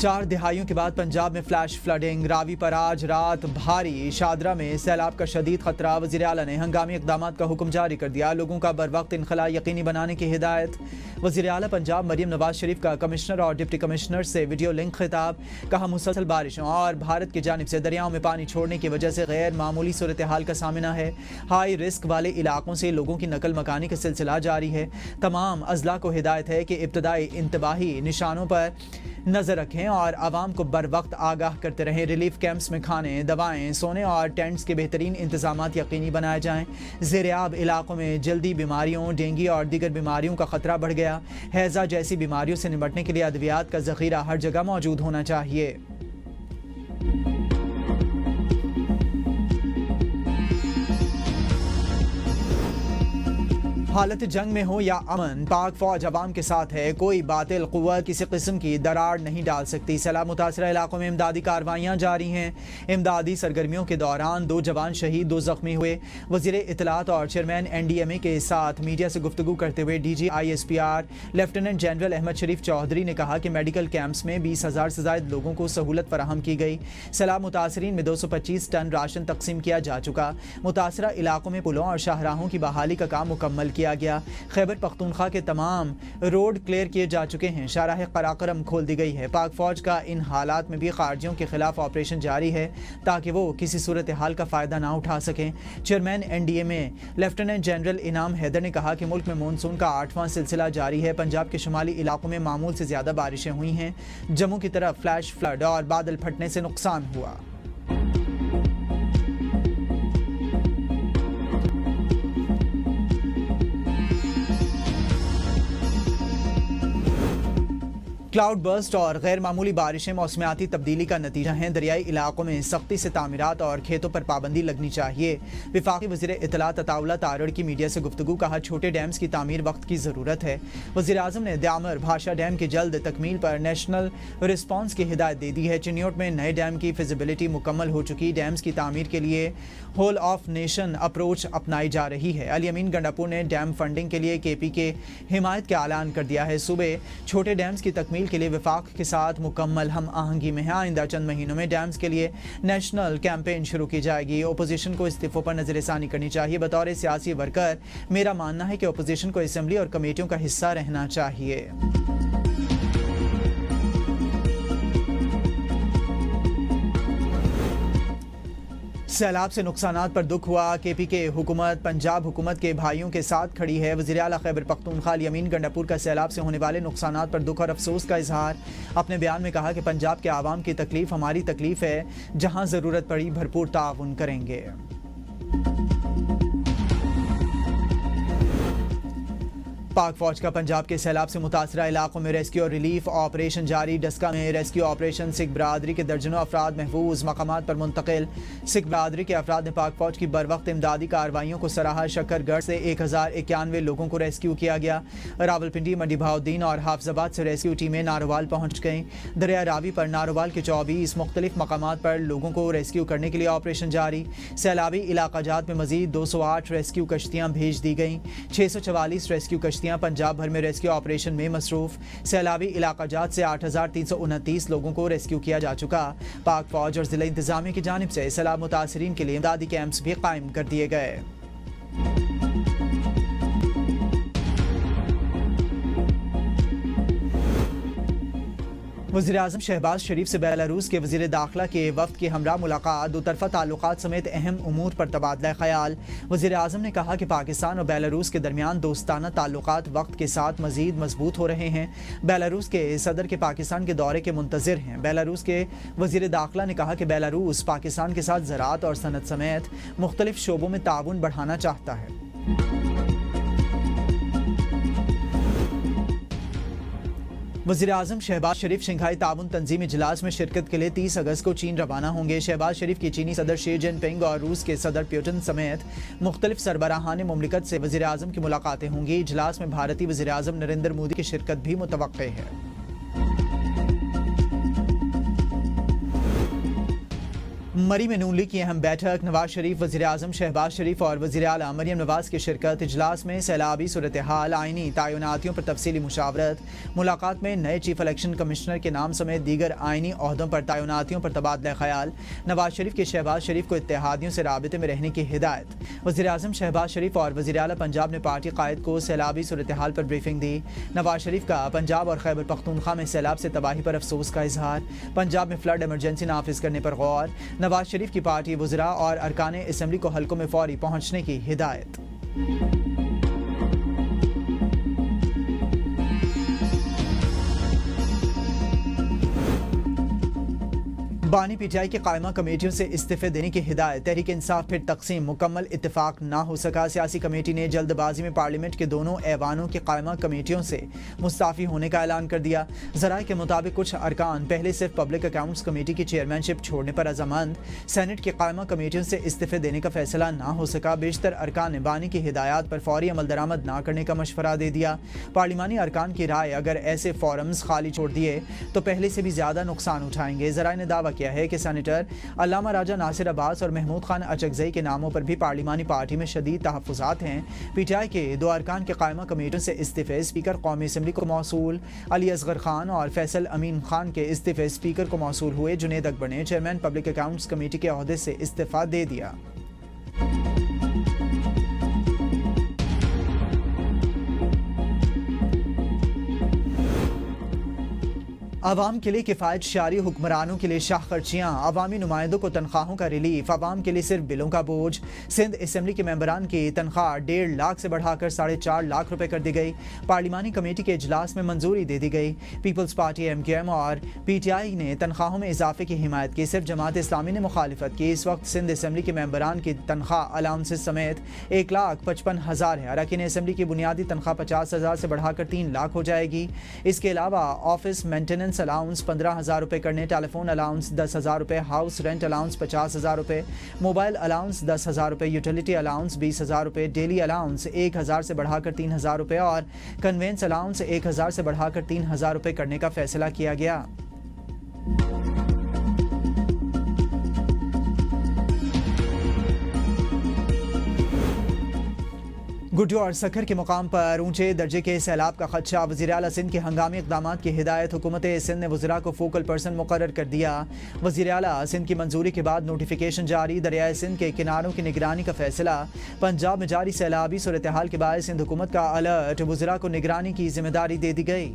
4 دہائیوں کے بعد پنجاب میں فلیش فلڈنگ، راوی پر آج رات بھاری، شادرہ میں سیلاب کا شدید خطرہ، وزیر اعلیٰ نے ہنگامی اقدامات کا حکم جاری کر دیا، لوگوں کا بر وقت انخلاء یقینی بنانے کی ہدایت۔ وزیر اعلیٰ پنجاب مریم نواز شریف کا کمشنر اور ڈپٹی کمشنر سے ویڈیو لنک خطاب، کہا مسلسل بارشوں اور بھارت کی جانب سے دریاؤں میں پانی چھوڑنے کی وجہ سے غیر معمولی صورتحال کا سامنا ہے، ہائی رسک والے علاقوں سے لوگوں کی نقل مکانی کا سلسلہ جاری ہے، تمام اضلاع کو ہدایت ہے کہ ابتدائی انتباہی نشانوں پر نظر رکھیں اور عوام کو بر وقت آگاہ کرتے رہیں، ریلیف کیمپس میں کھانے، دوائیں، سونے اور ٹینٹس کے بہترین انتظامات یقینی بنائے جائیں۔ زیرآب علاقوں میں جلدی بیماریوں، ڈینگی اور دیگر بیماریوں کا خطرہ بڑھ گیا، ہیضہ جیسی بیماریوں سے نمٹنے کے لیے ادویات کا ذخیرہ ہر جگہ موجود ہونا چاہیے۔ حالت جنگ میں ہو یا امن، پاک فوج عوام کے ساتھ ہے، کوئی باطل قوت کسی قسم کی دراڑ نہیں ڈال سکتی۔ سیلاب متاثرہ علاقوں میں امدادی کارروائیاں جاری ہیں، امدادی سرگرمیوں کے دوران 2 جوان شہید، 2 زخمی ہوئے۔ وزیر اطلاعات اور چیئرمین NDMA کے ساتھ میڈیا سے گفتگو کرتے ہوئے DG ISPR lieutenant general Ahmed Sharif Chaudhry نے کہا کہ میڈیکل کیمپس میں 20,000 سے زائد لوگوں کو سہولت فراہم کی گئی، سیلاب متاثرین میں 225 ٹن راشن تقسیم کیا جا چکا، متاثرہ علاقوں میں پلوں اور شاہراہوں کی بحالی کا کام مکمل کیا گیا، خیبر پختونخوا کے تمام روڈ کلیئر کیے جا چکے ہیں، شاہراہ قراقرم کھول دی گئی ہے۔ پاک فوج کا ان حالات میں بھی خارجیوں کے خلاف آپریشن جاری ہے تاکہ وہ کسی صورتحال کا فائدہ نہ اٹھا سکیں۔ چیئرمین NDMA لیفٹیننٹ جنرل انعام حیدر نے کہا کہ ملک میں مونسون کا 8واں سلسلہ جاری ہے، پنجاب کے شمالی علاقوں میں معمول سے زیادہ بارشیں ہوئی ہیں، جموں کی طرف فلیش فلڈ اور بادل پھٹنے سے نقصان ہوا۔ کلاؤڈ برسٹ اور غیر معمولی بارشیں موسمیاتی تبدیلی کا نتیجہ ہیں، دریائی علاقوں میں سختی سے تعمیرات اور کھیتوں پر پابندی لگنی چاہیے۔ وفاقی وزیر اطلاعات عطاءاللہ تارڑ کی میڈیا سے گفتگو، کہا چھوٹے ڈیمز کی تعمیر وقت کی ضرورت ہے۔ وزیر اعظم نے دیامر بھاشا ڈیم کی جلد تکمیل پر نیشنل رسپانس کی ہدایت دے دی ہے۔ چنیوٹ میں نئے ڈیم کی فیزیبلٹی مکمل ہو چکی، ڈیمز کی تعمیر کے لیے ہول آف نیشن اپروچ اپنائی جا رہی ہے۔ علی امین گنڈاپور نے ڈیم فنڈنگ کے لیے KP کے حمایت کا اعلان کر دیا ہے۔ صوبے چھوٹے ڈیمز کی تکمیل کے لیے وفاق کے ساتھ مکمل ہم آہنگی میں ہے، آئندہ چند مہینوں میں ڈیمز کے لیے نیشنل کیمپین شروع کی جائے گی۔ اپوزیشن کو استعفوں پر نظر ثانی کرنی چاہیے۔ بطور سیاسی ورکر میرا ماننا ہے کہ اپوزیشن کو اسمبلی اور کمیٹیوں کا حصہ رہنا چاہیے۔ سیلاب سے نقصانات پر دکھ ہوا، KP کے حکومت پنجاب حکومت کے بھائیوں کے ساتھ کھڑی ہے۔ وزیر اعلیٰ خیبر پختونخوا علی امین گنڈاپور کا سیلاب سے ہونے والے نقصانات پر دکھ اور افسوس کا اظہار، اپنے بیان میں کہا کہ پنجاب کے عوام کی تکلیف ہماری تکلیف ہے، جہاں ضرورت پڑی بھرپور تعاون کریں گے۔ پاک فوج کا پنجاب کے سیلاب سے متاثرہ علاقوں میں ریسکیو اور ریلیف آپریشن جاری، ڈسکا میں ریسکیو آپریشن، سکھ برادری کے درجنوں افراد محفوظ مقامات پر منتقل، سکھ برادری کے افراد نے پاک فوج کی بروقت امدادی کارروائیوں کو سراہا، شکر گڑھ سے 1091 لوگوں کو ریسکیو کیا گیا، راولپنڈی، منڈی بہاؤالدین اور حافظ آباد سے ریسکیو ٹیمیں ناروال پہنچ گئیں، دریا راوی پر ناروال کے 24 مختلف مقامات پر لوگوں کو ریسکیو کرنے کے لیے آپریشن جاری، سیلابی علاقہ جات میں مزید 208 ریسکیو کشتیاں بھیج دی گئیں، 644 ریسکیو کشتیاں پنجاب بھر میں ریسکیو آپریشن میں مصروف، سیلابی علاقہ جات سے 8329 لوگوں کو ریسکیو کیا جا چکا۔ پاک فوج اور ضلع انتظامیہ کی جانب سے سیلاب متاثرین کے لیے امدادی کیمپس بھی قائم کر دیے گئے۔ وزیر اعظم شہباز شریف سے بیلاروس کے وزیر داخلہ کے وفد کے ہمراہ ملاقات، دو طرفہ تعلقات سمیت اہم امور پر تبادلہ خیال۔ وزیر اعظم نے کہا کہ پاکستان اور بیلاروس کے درمیان دوستانہ تعلقات وقت کے ساتھ مزید مضبوط ہو رہے ہیں۔ بیلاروس کے صدر کے پاکستان کے دورے کے منتظر ہیں۔ بیلاروس کے وزیر داخلہ نے کہا کہ بیلاروس پاکستان کے ساتھ زراعت اور صنعت سمیت مختلف شعبوں میں تعاون بڑھانا چاہتا ہے۔ وزیر اعظم شہباز شریف شنگھائی تعاون تنظیم اجلاس میں شرکت کے لیے 30 اگست کو چین روانہ ہوں گے۔ شہباز شریف کی چینی صدر شی جن پنگ اور روس کے صدر پیوٹن سمیت مختلف سربراہان مملکت سے وزیر اعظم کی ملاقاتیں ہوں گی۔ اجلاس میں بھارتی وزیر اعظم نریندر مودی کی شرکت بھی متوقع ہے۔ مری میں نون لیگ کی اہم بیٹھک، نواز شریف، وزیر اعظم شہباز شریف اور وزیر اعلیٰ مریم نواز کی شرکت۔ اجلاس میں سیلابی صورتحال، آئینی تعیناتیوں پر تفصیلی مشاورت۔ ملاقات میں نئے چیف الیکشن کمشنر کے نام سمیت دیگر آئینی عہدوں پر تعیناتیوں پر تبادلہ خیال۔ نواز شریف کے شہباز شریف کو اتحادیوں سے رابطے میں رہنے کی ہدایت۔ وزیر اعظم شہباز شریف اور وزیر اعلیٰ پنجاب نے پارٹی قائد کو سیلابی صورتحال پر بریفنگ دی۔ نواز شریف کا پنجاب اور خیبر پختونخوا میں سیلاب سے تباہی پر افسوس کا اظہار۔ پنجاب میں فلڈ ایمرجنسی نافذ کرنے پر غور۔ نواز شریف کی پارٹی وزراء اور ارکان اسمبلی کو حلقوں میں فوری پہنچنے کی ہدایت۔ بانی پی ٹی آئی کی قائمہ کمیٹیوں سے استعفے دینے کی ہدایت۔ تحریک انصاف پھر تقسیم، مکمل اتفاق نہ ہو سکا۔ سیاسی کمیٹی نے جلد بازی میں پارلیمنٹ کے دونوں ایوانوں کی قائمہ کمیٹیوں سے مستعفی ہونے کا اعلان کر دیا۔ ذرائع کے مطابق کچھ ارکان پہلے صرف پبلک اکاؤنٹس کمیٹی کی چیئرمین شپ چھوڑنے پر رضامند۔ سینٹ کی قائمہ کمیٹیوں سے استعفے دینے کا فیصلہ نہ ہو سکا۔ بیشتر ارکان نے بانی کی ہدایات پر فوری عمل درآمد نہ کرنے کا مشورہ دے دیا۔ پارلیمانی ارکان کی رائے، اگر ایسے فورمز خالی چھوڑ دیے تو پہلے سے بھی زیادہ نقصان اٹھائیں گے۔ ذرائع نے دعویٰ کیا ہے کہ سینیٹر علامہ راجہ ناصر عباس اور محمود خان اچکزئی کے ناموں پر بھی پارلیمانی پارٹی میں شدید تحفظات ہیں۔ پی ٹی آئی کے دو ارکان کے قائمہ کمیٹیوں سے استعفے، اسپیکر قومی اسمبلی کو موصول علی اصغر خان اور فیصل امین خان کے استعفے اسپیکر کو موصول ہوئے۔ جنید اکبر نے چیئرمین پبلک اکاؤنٹس کمیٹی کے عہدے سے استعفیٰ دے دیا۔ عوام کے لیے کفایت شعاری، حکمرانوں کے لیے شاہ خرچیاں، عوامی نمائندوں کو تنخواہوں کا ریلیف، عوام کے لیے صرف بلوں کا بوجھ۔ سندھ اسمبلی کے ممبران کی تنخواہ 1.5 لاکھ سے بڑھا کر 4.5 لاکھ روپے کر دی گئی۔ پارلیمانی کمیٹی کے اجلاس میں منظوری دے دی گئی۔ Peoples Party M Q M اور پی ٹی آئی نے تنخواہوں میں اضافے کی حمایت کی، صرف جماعت اسلامی نے مخالفت کی۔ اس وقت سندھ اسمبلی کے ممبران کی تنخواہ الاؤنسز سمیت 1,55,000 ہے۔ اراکین اسمبلی کی بنیادی تنخواہ 50,000 سے بڑھا کر 3 لاکھ ہو جائے گی۔ اس کے علاوہ آفس مینٹیننس الاؤنس 15,000 روپے کرنے، ٹیلی فون الاؤنس 10,000 روپے، ہاؤس رینٹ الاؤنس 50,000 روپے، موبائل الاؤنس 10,000 روپے، یوٹیلیٹی الاؤنس 20,000 روپے، ڈیلی الاؤنس 1,000 سے بڑھا کر 3,000 روپے اور کنوینس الاؤنس 1,000 سے بڑھا کر 3,000 روپے کرنے کا فیصلہ کیا گیا۔ گڈو اور سکھر کے مقام پر اونچے درجے کے سیلاب کا خدشہ، وزیر اعلیٰ سندھ کے ہنگامی اقدامات کی ہدایت۔ حکومت سندھ نے وزراء کو فوکل پرسن مقرر کر دیا۔ وزیر اعلیٰ سندھ کی منظوری کے بعد نوٹیفیکیشن جاری، دریائے سندھ کے کناروں کی نگرانی کا فیصلہ۔ پنجاب میں جاری سیلابی صورتحال کے باعث سندھ حکومت کا الرٹ، وزراء کو نگرانی کی ذمہ داری دے دی گئی۔